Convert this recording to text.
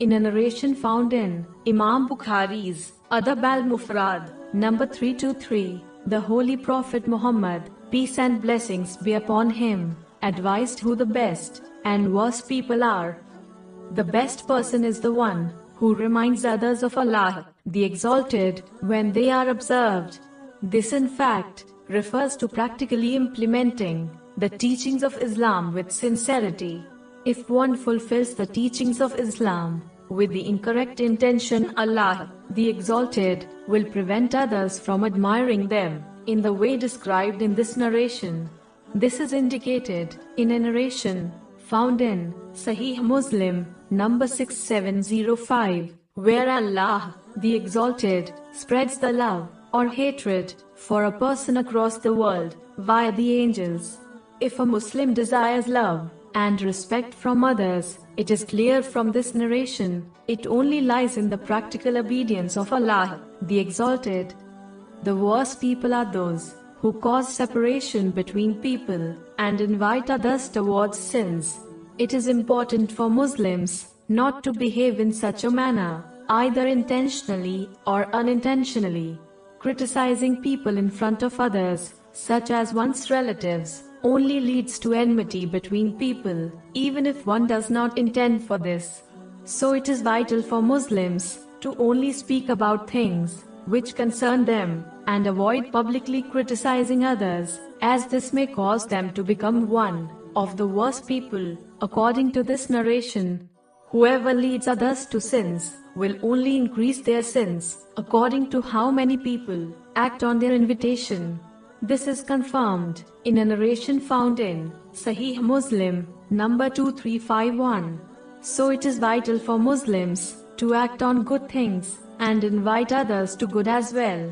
in a narration found in Imam Bukhari's Adab al-Mufrad, number 323, the Holy Prophet Muhammad, peace and blessings be upon him, advised who the best and worst people are. The best person is the one who reminds others of Allah, the Exalted, when they are observed. This in fact refers to practically implementing the teachings of Islam with sincerity. If one fulfills the teachings of Islam with the incorrect intention, Allah, the Exalted, will prevent others from admiring them in the way described in this narration. This is indicated in a narration found in Sahih Muslim, number 6705, where Allah, the Exalted, spreads the love or hatred for a person across the world via the angels. If a Muslim desires love and respect from others, it is clear from this narration, it only lies in the practical obedience of Allah, the Exalted. The worst people are those who cause separation between people and invite others towards sins. It is important for Muslims not to behave in such a manner, either intentionally or unintentionally. Criticizing people in front of others, such as one's relatives, only leads to enmity between people, even if one does not intend for this. So it is vital for Muslims to only speak about things which concern them and avoid publicly criticizing others, as this may cause them to become one of the worst people. According to this narration, whoever leads others to sins will only increase their sins, according to how many people act on their invitation. This is confirmed in a narration found in Sahih Muslim, number 2351. So it is vital for Muslims to act on good things and invite others to good as well.